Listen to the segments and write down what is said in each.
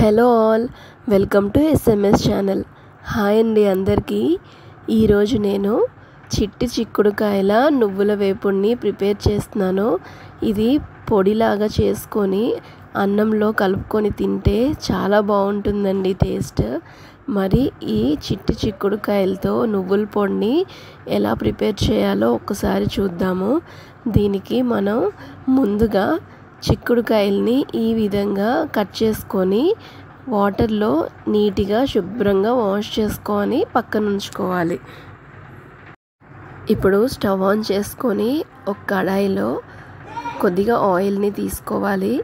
Hello all, welcome to SMS channel. Hi అండి అందరికీ. ఈరోజు నేను చిట్టి చిక్కుడుకాయల నువ్వుల వేపుడిని ప్రిపేర్ చేస్తున్నాను. ఇది పొడిలాగా చేసుకొని అన్నంలో కలుపుకొని తింటే చాలా బాగుంటుందండి టేస్ట్. మరి ఈ చిట్టి చిక్కుడుకాయలతో నువ్వుల పొడిని ఎలా ప్రిపేర్ చేయాలో ఒక్కసారి చూద్దాము. దీనికి మనం ముందుగా చిక్కుడుకాయల్ని ఈ విధంగా కట్ చేసుకొని వాటర్లో నీట్గా శుభ్రంగా వాష్ చేసుకొని పక్కన ఉంచుకోవాలి. ఇప్పుడు స్టవ్ ఆన్ చేసుకొని ఒక కడాయిలో కొద్దిగా ఆయిల్ని తీసుకోవాలి.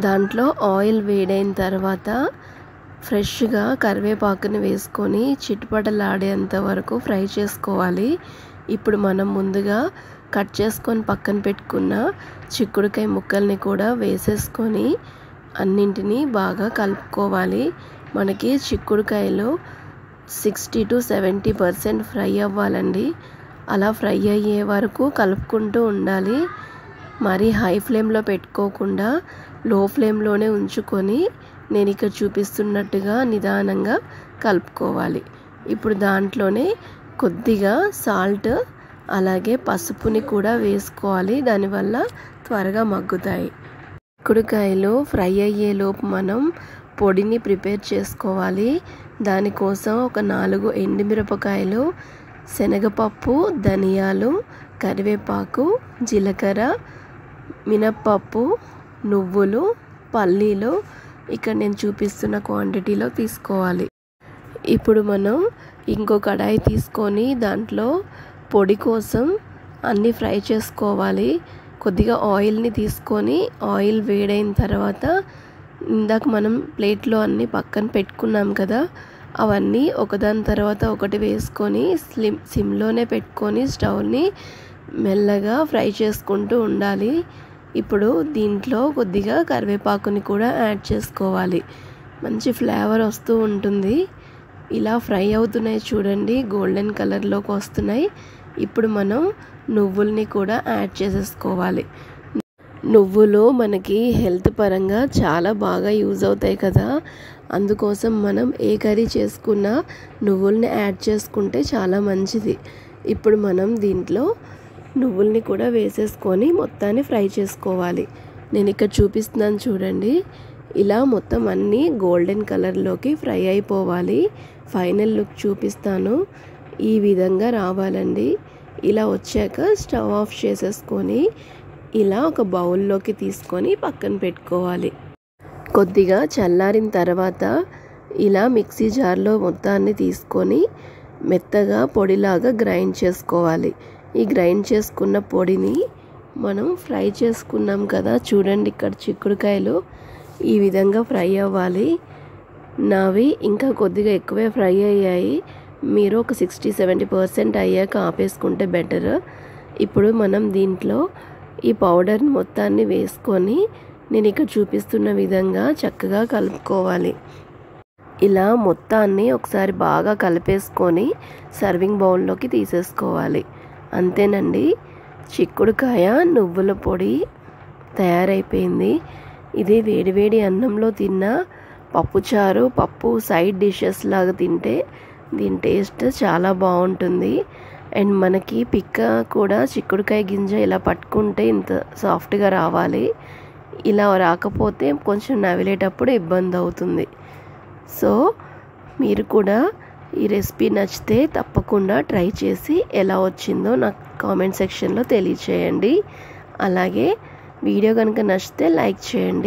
దాంట్లో ఆయిల్ వేడైన తర్వాత ఫ్రెష్గా కరివేపాకుని వేసుకొని చిటపటలాడేంత వరకు ఫ్రై చేసుకోవాలి. ఇప్పుడు మనం ముందుగా కట్ చేసుకొని పక్కన పెట్టుకున్న చిక్కుడుకాయ ముక్కల్ని కూడా వేసేసుకొని అన్నింటినీ బాగా కలుపుకోవాలి. మనకి చిక్కుడుకాయలు 60 to 70% ఫ్రై అవ్వాలండి. అలా ఫ్రై అయ్యే వరకు కలుపుకుంటూ ఉండాలి. మరి హై ఫ్లేమ్లో పెట్టుకోకుండా లో ఫ్లేమ్లోనే ఉంచుకొని నేను ఇక్కడ చూపిస్తున్నట్టుగా నిదానంగా కలుపుకోవాలి. ఇప్పుడు దాంట్లోనే కొద్దిగా సాల్ట్ అలాగే పసుపుని కూడా వేసుకోవాలి. దానివల్ల త్వరగా మగ్గుతాయి. చిక్కుడుకాయలు ఫ్రై అయ్యేలోపు మనం పొడిని ప్రిపేర్ చేసుకోవాలి. దానికోసం ఒక 4 ఎండుమిరపకాయలు, శనగపప్పు, ధనియాలు, కరివేపాకు, జీలకర్ర, మినప్పప్పు, నువ్వులు, పల్లీలు ఇక్కడ నేను చూపిస్తున్న క్వాంటిటీలో తీసుకోవాలి. ఇప్పుడు మనం ఇంకో కడాయి తీసుకొని దాంట్లో పొడి కోసం అన్నీ ఫ్రై చేసుకోవాలి. కొద్దిగా ఆయిల్ని తీసుకొని ఆయిల్ వేడైన తర్వాత ఇందాక మనం ప్లేట్లో అన్నీ పక్కన పెట్టుకున్నాం కదా, అవన్నీ ఒకదాని తర్వాత ఒకటి వేసుకొని సిమ్లోనే పెట్టుకొని స్టవ్ని మెల్లగా ఫ్రై చేసుకుంటూ ఉండాలి. ఇప్పుడు దీంట్లో కొద్దిగా కరివేపాకుని కూడా యాడ్ చేసుకోవాలి. మంచి ఫ్లేవర్ వస్తూ ఉంటుంది. ఇలా ఫ్రై అవుతున్నాయి చూడండి, గోల్డెన్ కలర్లోకి వస్తున్నాయి. ఇప్పుడు మనం నువ్వుల్ని కూడా యాడ్ చేసేసుకోవాలి. నువ్వులు మనకి హెల్త్ పరంగా చాలా బాగా యూజ్ అవుతాయి కదా, అందుకోసం మనం ఏ కర్రీ చేసుకున్నా నువ్వుల్ని యాడ్ చేసుకుంటే చాలా మంచిది. ఇప్పుడు మనం దీంట్లో నువ్వుల్ని కూడా వేసేసుకొని మొత్తాన్ని ఫ్రై చేసుకోవాలి. నేను ఇక్కడ చూపిస్తున్నాను చూడండి, ఇలా మొత్తం అన్నీ గోల్డెన్ కలర్లోకి ఫ్రై అయిపోవాలి. ఫైనల్ లుక్ చూపిస్తాను. ఈ విధంగా రావాలండి. ఇలా వచ్చాక స్టవ్ ఆఫ్ చేసేసుకొని ఇలా ఒక బౌల్లోకి తీసుకొని పక్కన పెట్టుకోవాలి. కొద్దిగా చల్లారిన తర్వాత ఇలా మిక్సీ జార్లో మొత్తాన్ని తీసుకొని మెత్తగా పొడిలాగా గ్రైండ్ చేసుకోవాలి. ఈ గ్రైండ్ చేసుకున్న పొడిని మనం ఫ్రై చేసుకున్నాం కదా చూడండి, ఇక్కడ చిక్కుడుకాయలు ఈ విధంగా ఫ్రై అవ్వాలి. నావి ఇంకా కొద్దిగా ఎక్కువే ఫ్రై అయ్యాయి. మీరు ఒక 60-70% అయ్యాక ఆపేసుకుంటే బెటర్. ఇప్పుడు మనం దీంట్లో ఈ పౌడర్ మొత్తాన్ని వేసుకొని నేను ఇక్కడ చూపిస్తున్న విధంగా చక్కగా కలుపుకోవాలి. ఇలా మొత్తాన్ని ఒకసారి బాగా కలిపేసుకొని సర్వింగ్ బౌల్లోకి తీసేసుకోవాలి. అంతేనండి, చిక్కుడుకాయ నువ్వుల పొడి తయారైపోయింది. ఇది వేడివేడి అన్నంలో తిన్న పప్పుచారు, పప్పు సైడ్ డిషెస్ లాగా తింటే దీని టేస్ట్ చాలా బాగుంటుంది. అండ్ మనకి పిక్క కూడా చిక్కుడుకాయ గింజ ఇలా పట్టుకుంటే ఇంత సాఫ్ట్గా రావాలి. ఇలా రాకపోతే కొంచెం నవిలేటప్పుడు ఇబ్బంది అవుతుంది. సో మీరు కూడా ఈ రెసిపీ నచ్చితే తప్పకుండా ట్రై చేసి ఎలా వచ్చిందో నాకు కామెంట్ సెక్షన్లో తెలియచేయండి. అలాగే వీడియో కనుక నచ్చితే లైక్ చేయండి.